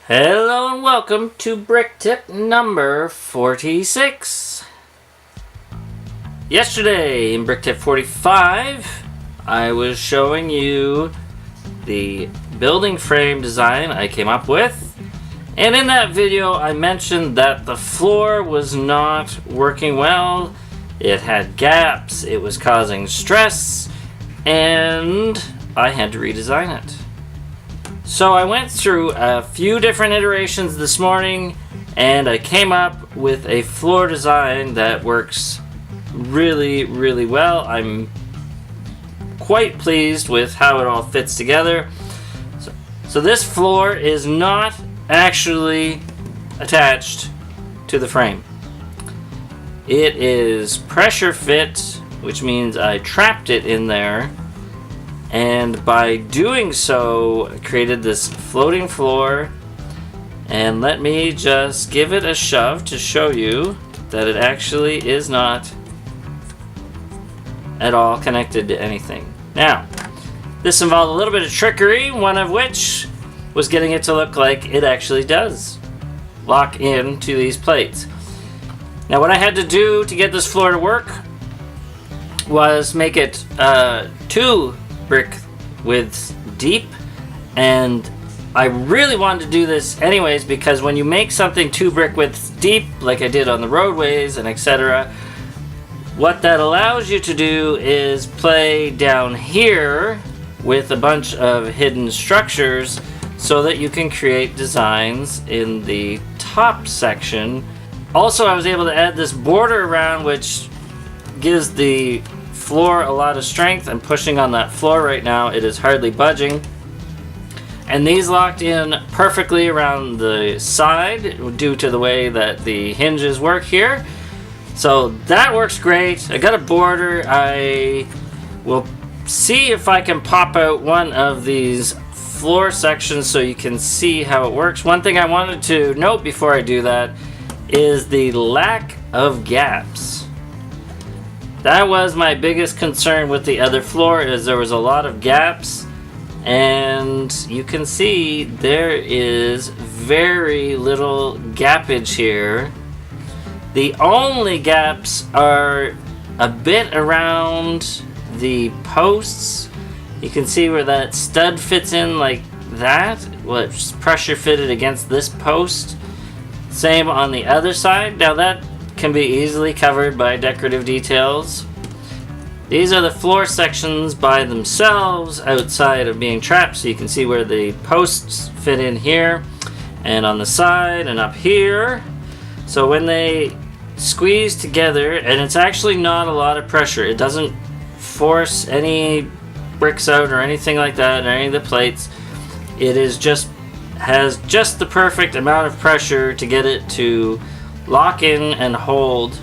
Hello and welcome to brick tip number 46. Yesterday in brick tip 45, I was showing you the building frame design I came up with. And in that video I mentioned that the floor was not working well. It had gaps, it was causing stress, and I had to redesign it. So I went through a few different iterations this morning and I came up with a floor design that works really well. I'm quite pleased with how it all fits together. So this floor is not actually attached to the frame. It is pressure fit, which means I trapped it in there. And by doing so, I created this floating floor. And let me just give it a shove to show you that it actually is not at all connected to anything. Now, this involved a little bit of trickery, one of which was getting it to look like it actually does lock into these plates. Now, what I had to do to get this floor to work was make it 2 brick widths deep, and I really wanted to do this anyways because when you make something 2 brick widths deep, like I did on the roadways and etc., what that allows you to do is play down here with a bunch of hidden structures so that you can create designs in the top section. Also, I was able to add this border around, which gives the floor a lot of strength. I'm pushing on that floor right now. It is hardly budging. And these locked in perfectly around the side due to the way that the hinges work here. So that works great. I got a border. I will see if I can pop out one of these floor sections so you can see how it works. One thing I wanted to note before I do that is the lack of gaps. That was my biggest concern with the other floor, is there was a lot of gaps, and you can see there is very little gappage here. The only gaps are a bit around the posts. You can see where that stud fits in like that, it's pressure fitted against this post. Same on the other side. Now that can be easily covered by decorative details. These are the floor sections by themselves outside of being trapped, so you can see where the posts fit in here and on the side and up here. So when they squeeze together, and it's actually not a lot of pressure, it doesn't force any bricks out or anything like that or any of the plates. It is just has just the perfect amount of pressure to get it to lock in and hold.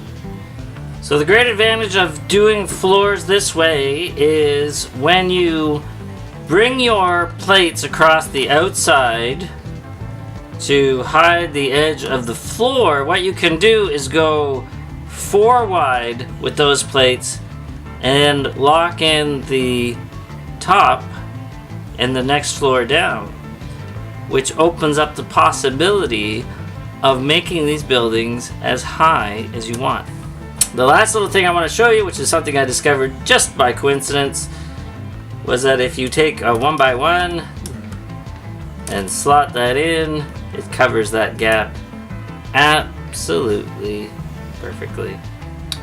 So the great advantage of doing floors this way is when you bring your plates across the outside to hide the edge of the floor, what you can do is go 4 wide with those plates and lock in the top and the next floor down, which opens up the possibility of making these buildings as high as you want. The last little thing I want to show you, which is something I discovered just by coincidence, was that if you take a 1x1 and slot that in, it covers that gap absolutely perfectly.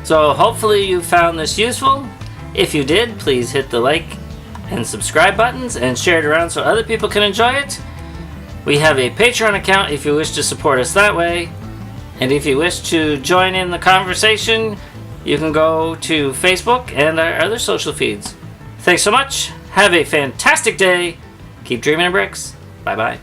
So hopefully you found this useful. If you did, please hit the like and subscribe buttons and share it around so other people can enjoy it. We have a Patreon account if you wish to support us that way. And if you wish to join in the conversation, you can go to Facebook and our other social feeds. Thanks so much. Have a fantastic day. Keep dreaming of bricks. Bye-bye.